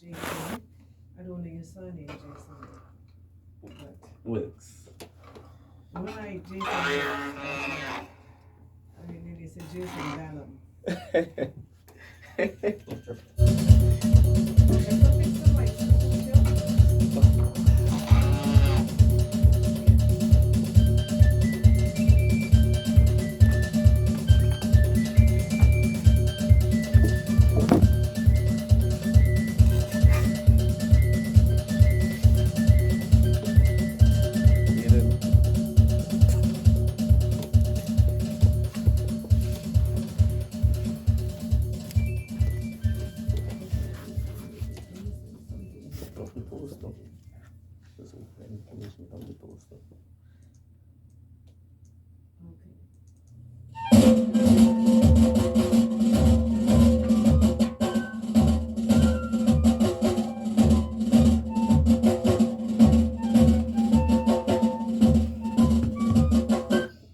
Jason. I don't know your surname, Jason. But Wilkes. when I Jason, I mean, they say Jason Valon.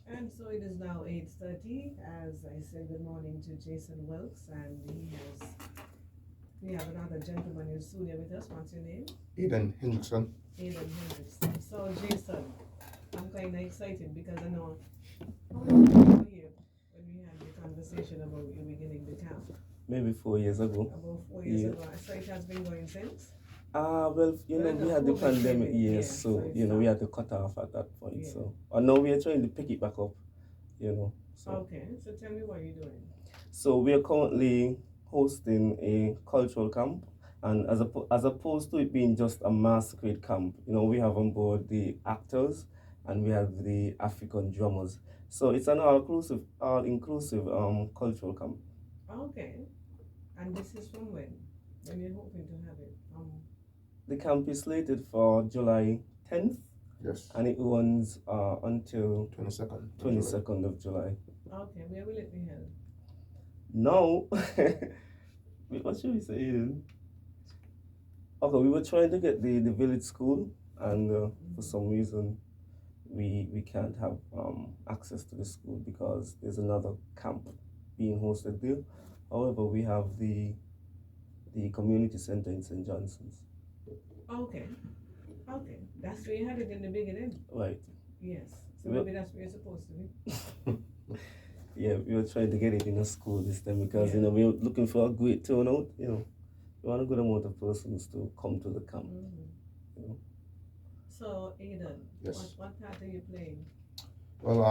And so it is now 8:30. As I said, good morning to Jason Wilkes, and we have another gentleman in studio with us. What's your name? Aidan Hendrickson. Aidan Hendrickson. So Jason, I'm kind of excited because I know how long ago were you here when we had the conversation about you beginning the camp? Maybe 4 years ago. About 4 years ago. So it has been going since? Well, you know, we had the pandemic years, so, you know, we had to cut off at that point. Yeah. So, now we are trying to pick it back up, you know. So. Okay, so tell me what you're doing. So we are currently hosting a cultural camp, and as opposed to it being just a masquerade camp, you know, we have on board the actors and we have the African drummers. So it's an all-inclusive cultural camp. Okay, and this is from when? When you're hoping to have it? The camp is slated for July 10th. Yes. And it runs until 22nd of July. Okay, where will it be held? No. What should we say? Okay, we were trying to get the village school, and for some reason we can't have access to the school because there's another camp being hosted there. However, we have the community center in St. Johnson's. Okay. Okay. That's where you had it in the beginning? Right. Yes. So maybe that's where you're supposed to be. Yeah, we were trying to get it in a school this time because, you know, we were looking for a great turnout, you know. We want a good amount of persons to come to the camp. You know. So, Aidan, yes. What part are you playing? Well,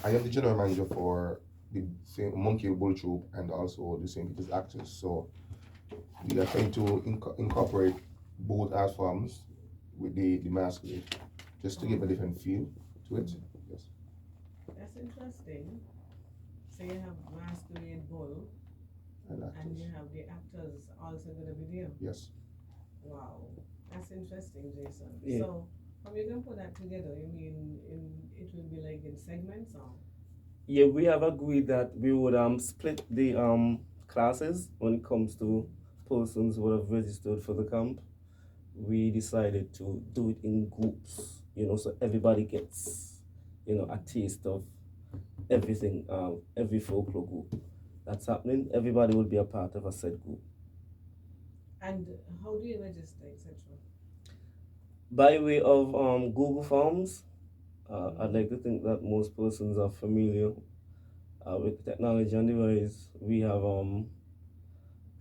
I am the general manager for the St. Monkey Bull Troupe and also the St. Peter's Actors. So we are trying to incorporate both art forms with the masquerade, just to give a different feel to it. Yes. That's interesting. So you have masquerade bull, and you have the actors also going to be there. Yes. Wow, that's interesting, Jason. Yeah. So how are you going to put that together? You mean it will be like in segments, or? Yeah, we have agreed that we would split the classes when it comes to persons who have registered for the camp. We decided to do it in groups, you know, so everybody gets, you know, a taste of everything, every folklore group that's happening. Everybody will be a part of a set group. And how do you register, etc.? By way of Google Forms. I'd like to think that most persons are familiar with technology on the rise. We have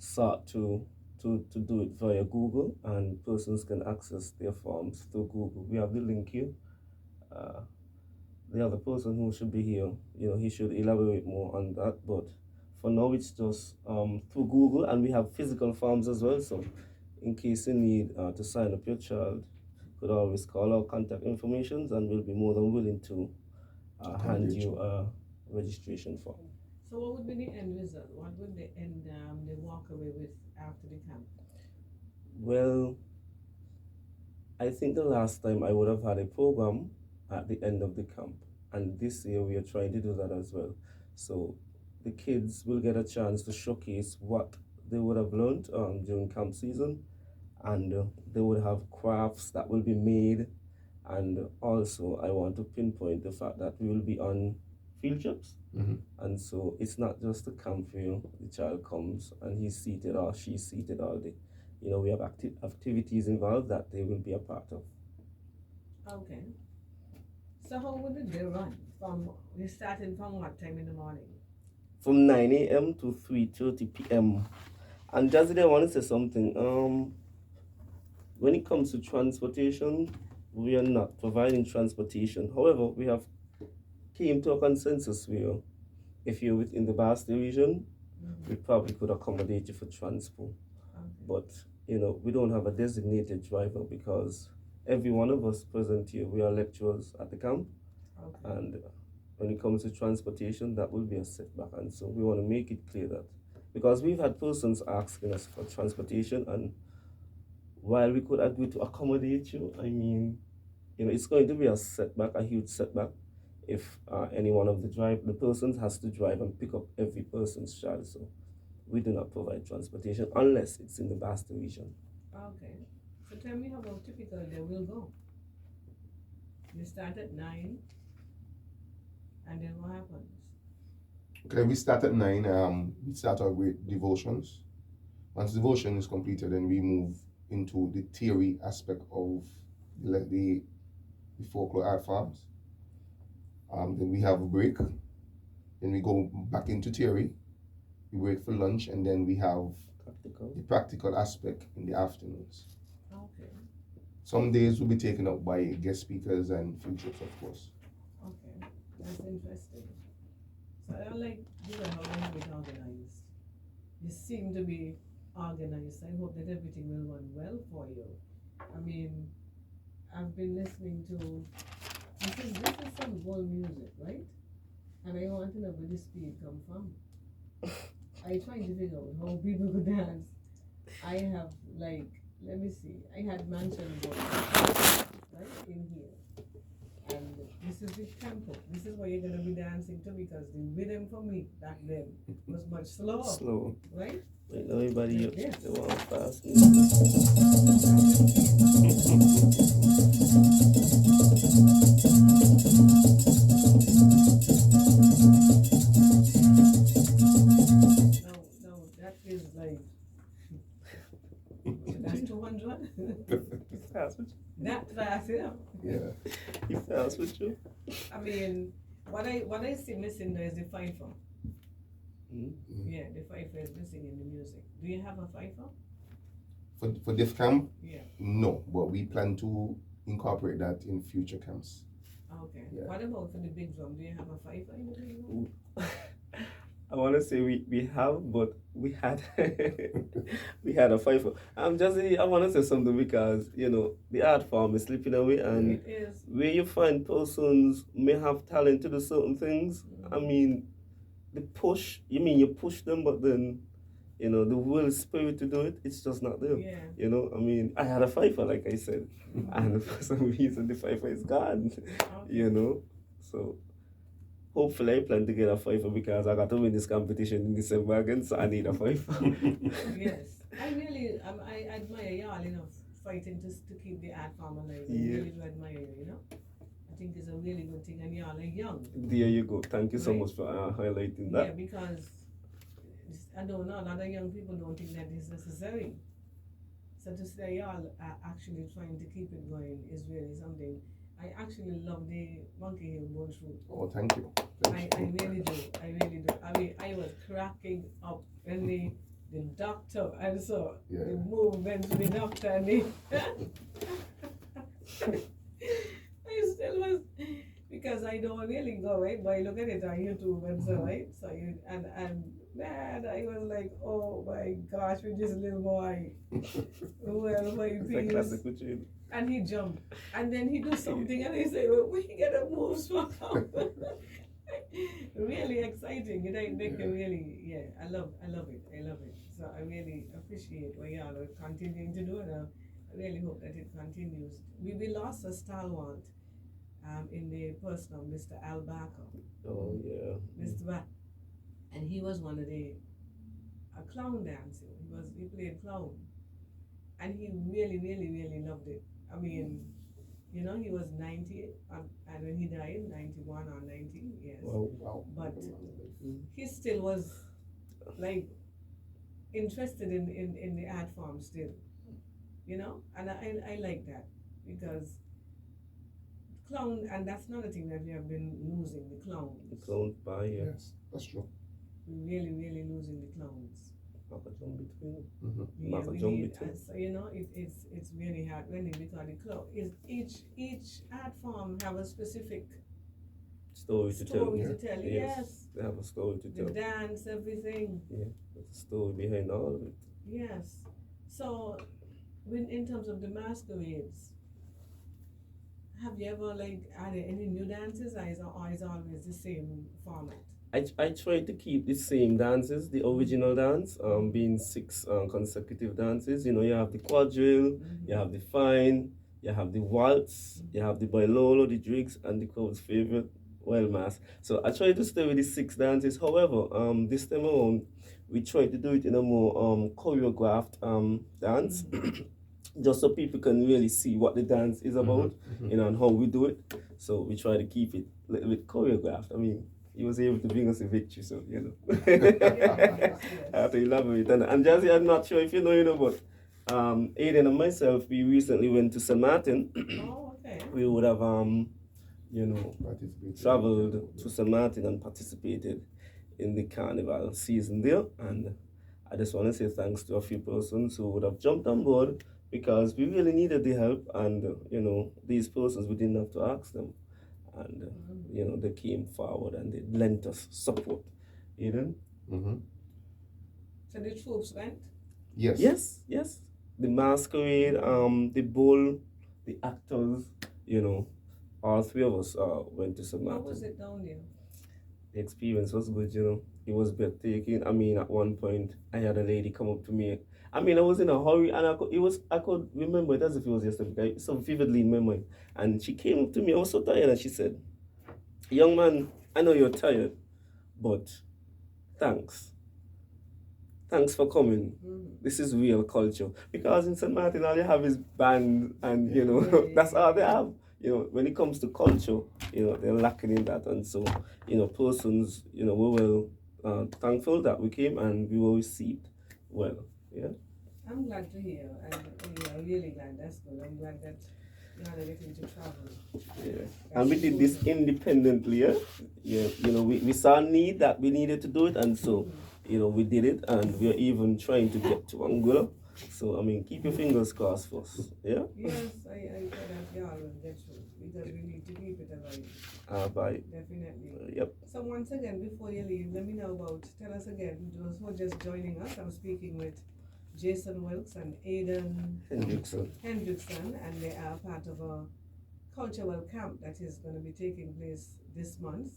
sought to do it via Google, and persons can access their forms through Google. We have the link here. The other person who should be here, you know, he should elaborate more on that, but for now it's just through Google, and we have physical forms as well, so in case you need to sign up your child, you could always call our contact information, and we'll be more than willing to hand you a registration form. So what would be the end result? What would they walk away with after the camp? Well, I think the last time I would have had a program at the end of the camp, and this year we are trying to do that as well. So the kids will get a chance to showcase what they would have learned during camp season, and they would have crafts that will be made. And also I want to pinpoint the fact that we will be on field trips. And so it's not just a camp where the child comes and he's seated or she's seated all day. we have activities involved that they will be a part of. Okay. So how would the day run? We started from what time in the morning? From 9 a.m. to 3:30 p.m. And Jazzy, I want to say something. When it comes to transportation, we are not providing transportation. However, we have came to a consensus where if you're within the Boston region, we probably could accommodate you for transport. Okay. But we don't have a designated driver because every one of us present here, we are lecturers at the camp, Okay. and when it comes to transportation, that will be a setback. And so we want to make it clear that, because we've had persons asking us for transportation, and while we could agree to accommodate you, I mean, it's going to be a setback, a huge setback, if any one of the persons has to drive and pick up every person's child. So we do not provide transportation unless it's in the Boston region. Okay. So tell me how typical day will go. You start at 9, and then what happens? Okay, we start at 9. We start our great devotions. Once devotion is completed, then we move into the theory aspect of the folklore art forms. Then we have a break. Then we go back into theory. We break for lunch, and then we have the practical aspect in the afternoons. Okay. Some days will be taken up by guest speakers and field trips, of course. Okay, that's interesting. So I like how you have it organized. You seem to be organized. I hope that everything will run well for you. I mean, I've been listening to this is some world music, right? And I want to know where the speed come from. I trying to figure out how people could dance. I have let me see. I had mansion board, right in here, and this is the tempo. This is what you're gonna be dancing to, because the rhythm for me back then was much slower. Slow. Right? Wait, everybody Like this. they want fast. No, that is like that's 200. Fast with That fast, yeah. Yeah. you. Fast with you. I mean, what I see missing there is the fifer. Yeah, the fifer is missing in the music. Do you have a fifer? For this camp? Yeah. No, but we plan to incorporate that in future camps. Okay. Yeah. What about for the big drum? Do you have a fifer in the big drum? I want to say we have, but we had we had a fight for. I want to say something, because the art form is slipping away, and It is. where you find persons may have talent to do certain things. I mean, you push them, but then the will spirit to do it, it's just not there. Yeah. I mean, I had a fifer, like I said, and for some reason the fifer is gone. Okay. So hopefully I plan to get a fifer, because I got to win this competition in December again, so I need a fifer. Yes. I admire y'all, fighting to keep the art form alive. I Yeah. really do admire you, I think it's a really good thing, and y'all are young. There you go. Thank you so Right. much for highlighting Yeah, that. because I don't know, a lot of young people don't think that is necessary. So to say y'all are actually trying to keep it going is really something. I actually love the Monkey Hill Boat Route. Oh, thank you. I really do. I really do. I mean, I was cracking up when the doctor, and so Yeah. the movement to the doctor, and the I still was, because I don't really go, right? But I look at it on YouTube and so, right? So and man, I was like, oh my gosh, with this little boy. Well, my It's a piece. classic with you. And he jumped, and then he do something, and I say, well, we get a move from really exciting. It make me really, yeah. I love it. So I really appreciate what y'all are continuing to do, and I really hope that it continues. We lost a stalwart, in the person of Mr. Al Barker. Oh yeah. Mr. Ba, and he was one of a clown dancer. He played clown, and he really loved it. I mean, he was 90, and when he died, 91 or 90, yes. Wow. But he still was like interested in the art form still. you know, and I like that because clown, and that's another thing that we have been losing the clowns. The clowns by yeah. Yes, that's true. We're really losing the clowns. Jump between. Yeah, Maka we jump need, between. so you know, it's really hard when because the clown is each art form have a specific Story to tell. to tell. Yes. They have a story to The tell. dance, everything. Yeah, there's a story behind all of it. Yes. So, when in terms of the masquerades, have you ever are there any new dances, or is always the same format? I try to keep the same dances, the original dance, being 6 consecutive dances. You know, you have the quadrille, you have the fine, you have the waltz, you have the bailolo, the jigs, and the crowd's favorite, wild mask. So I try to stay with the 6 dances. However, this time around, we try to do it in a more choreographed dance, just so people can really see what the dance is about, you know, and how we do it. So we try to keep it a little bit choreographed. I mean, he was able to bring us a victory, so you know. I have to elaborate. And Jazzy, I'm not sure if you know, but Aidan and myself, we recently went to St. Martin. Oh, okay. We would have traveled to St. Martin and participated in the carnival season there. And I just want to say thanks to a few persons who would have jumped on board because we really needed the help. And, you know, these persons, we didn't have to ask them. And, you know, they came forward and they lent us support. Aidan? So the troops went? Yes. Yes. The masquerade, the bull, the actors, you know, all 3 of us went to St. Martin. How was it down there? The experience was good, you know. It was breathtaking. I mean, at one point, I had a lady come up to me. I mean, I was in a hurry, and I could remember it as if it was yesterday, so vividly in my mind. And she came up to me. I was so tired, and she said, "Young man, I know you're tired, but thanks. Thanks for coming. This is real culture." Because in St. Martin, all you have is band, and you know, that's all they have. You know, when it comes to culture, you know, they're lacking in that. And so, you know, persons, you know, we were thankful that we came and we were received well. Yeah. I'm glad to hear, and I'm really glad. That's good. I'm glad that you're getting to travel. Yeah. And we did this independently, yeah? Yeah. You know, we saw a need that we needed to do it, and so, you know, we did it, and we're even trying to get to Angola. So, I mean, keep your fingers crossed for us, yeah? Yes, I said that y'all will get through because we need to keep it alive. Bye. Definitely. Yep. So once again, before you leave, let me know tell us again, those who are just joining us, I'm speaking with Jason Wilkes and Aidan Hendrickson, and they are part of a cultural camp that is going to be taking place this month.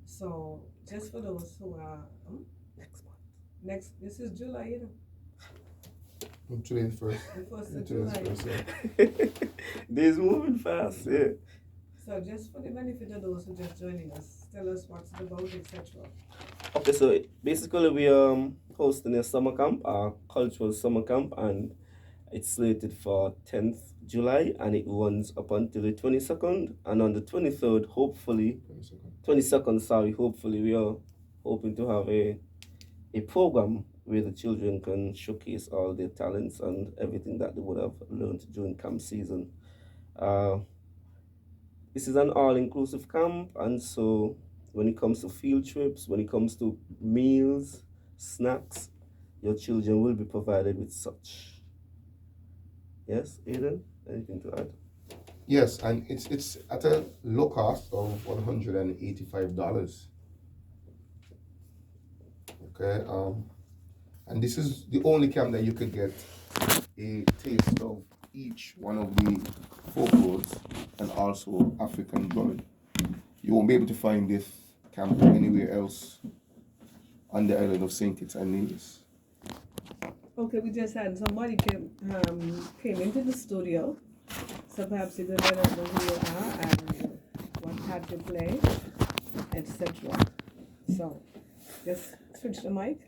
So just for those who are this is July, you know. Today first. The 1st of July. Yeah. Days moving fast, yeah. So just for the benefit of those who are just joining us, tell us what's it about, etc. Okay, so basically we are hosting a summer camp, a cultural summer camp, and it's slated for 10th July, and it runs up until the 22nd, and on the 23rd, hopefully, 22nd, hopefully we are hoping to have a program where the children can showcase all their talents and everything that they would have learned during camp season. This is an all-inclusive camp, and so when it comes to field trips, when it comes to meals, snacks, your children will be provided with such. Yes, Aidan, anything to add? Yes, and it's at a low cost of $185. Okay, and this is the only camp that you could get a taste of each one of the folklores and also African drumming. You won't be able to find this camp anywhere else on the island of St. Kitts and Nevis. Okay, we just had somebody came into the studio, so perhaps you can let us know who you are and what part you play, etc. So, just switch the mic.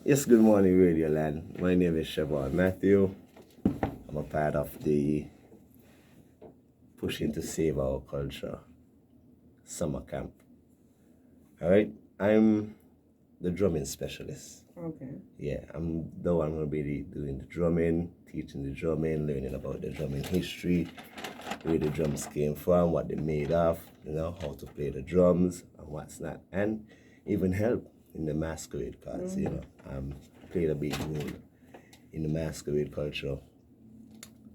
Yes, good morning, Radio Land. My name is Siobhan Matthew. I'm a part of the Pushing to Save Our Culture summer camp. All right, I'm the drumming specialist. Okay. Yeah, I'm the one who'll be doing the drumming, teaching the drumming, learning about the drumming history, where the drums came from, what they're made of, you know, how to play the drums and what's not, and even help in the masquerade because, you know, played a big role in the masquerade culture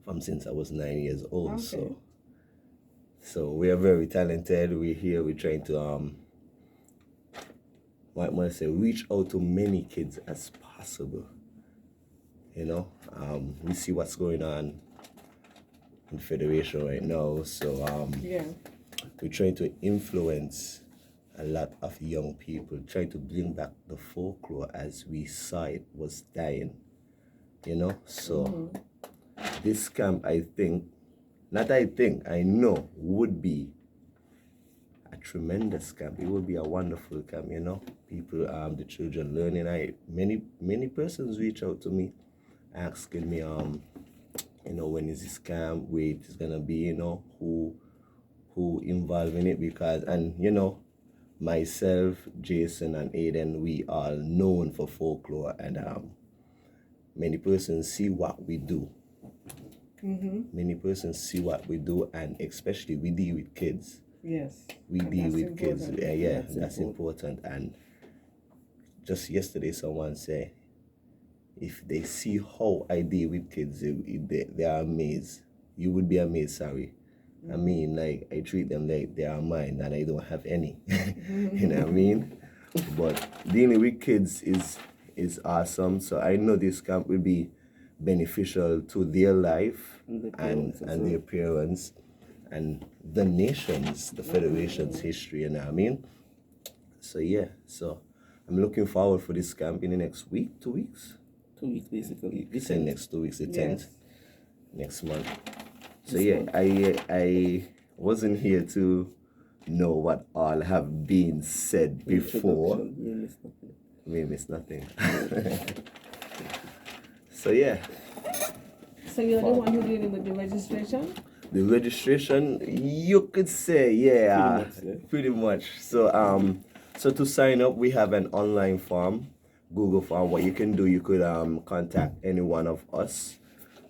from since I was 9 years old. Okay. So we are very talented. We're here. We're trying to reach out to many kids as possible. You know, we see what's going on in Federation right now. So Yeah. we're trying to influence a lot of young people, trying to bring back the folklore as we saw it was dying. You know, so this camp, I know would be a tremendous camp. It would be a wonderful camp, you know. People, the children learning. Many persons reach out to me, asking me, you know, when is this camp, where it is gonna be, you know, who involved in it, because, and you know, myself, Jason, and Aidan, we are known for folklore, and many persons see what we do. Many persons see what we do, and especially we deal with kids. Yes. We And deal that's with kids. important. Yeah, that's important. And just yesterday, someone said, if they see how I deal with kids, they are amazed. You would be amazed, sorry. I mean, like, I treat them like they are mine and I don't have any. You know what I mean? But dealing with kids is awesome. So I know this camp will be beneficial to their life and their parents and the nation's, the Federation's history, you know what I mean? So yeah, so I'm looking forward for this camp in the next week, 2 weeks. 2 weeks basically. It's in next 2 weeks, the 10th, Yes. next month. So yeah, I wasn't here to know what all have been said before. We missed nothing. So yeah. So you're the one who dealing with the registration? The registration, you could say, yeah, pretty much. So so to sign up, we have an online form, Google form. What you can do, you could contact any one of us,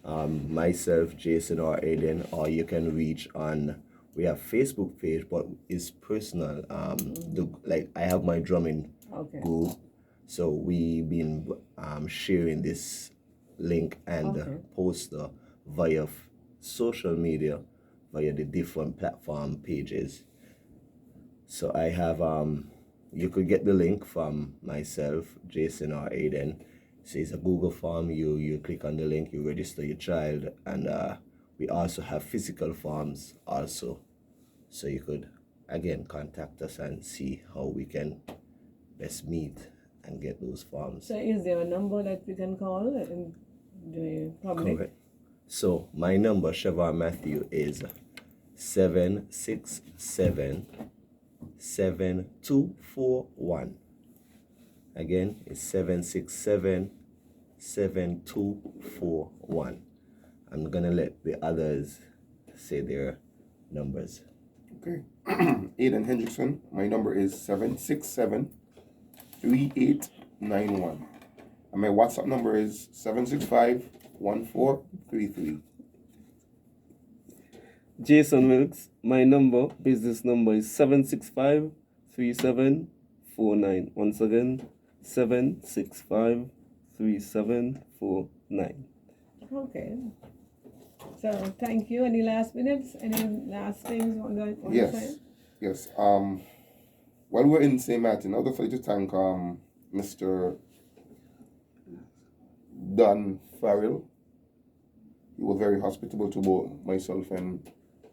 myself, Jason, or Aidan, or you can reach on. We have Facebook page, but it's personal. Like I have my drumming group, so we've been sharing this link and poster via social media, via the different platform pages. So I have you could get the link from myself, Jason, or Aidan. So it's a Google form. You click on the link, you register your child, and we also have physical forms also. So you could again contact us and see how we can best meet and get those forms. So is there a number that we can call in the public? Correct. So my number, Siobhan Matthew, is 767-7241. Again, it's 767-7241. I'm gonna let the others say their numbers. Okay. Aidan Hendrickson. My number is 767-3891. And my WhatsApp number is 765-1433. Jason Wilkes, my business number is 765-3749. Once again, 765-3749. Okay. So thank you. Any last minutes? Any last things you want to say? Yes. While we're in St. Martin, I'd like to thank Mr. Don Farrell. He was very hospitable to both myself and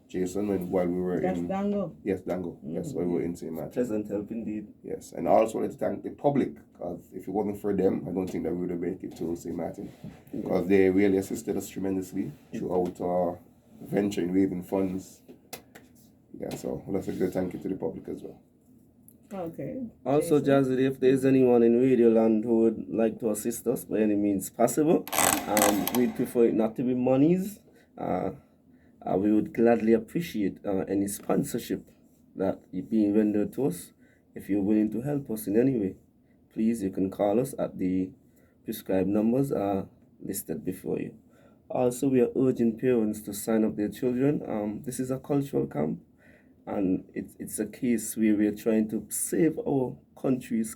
Jason while we were That's in. Dango. Yes, Dango. Yes, while we were in St. Martin. Pleasant help indeed. Yes, and I also like to thank the public, because if it wasn't for them, I don't think that we would have made it to St. Martin, because they really assisted us tremendously throughout our venture in raising funds. Yeah, so that's a good thank you to the public as well. Okay. Also, Jason. Jazzy, if there's anyone in Radio Land who would like to assist us by any means possible, we'd prefer it not to be monies. We would gladly appreciate any sponsorship that is being rendered to us if you're willing to help us in any way. please, you can call us at the prescribed numbers are listed before you. Also, we are urging parents to sign up their children. This is a cultural camp, and it's a case where we are trying to save our country's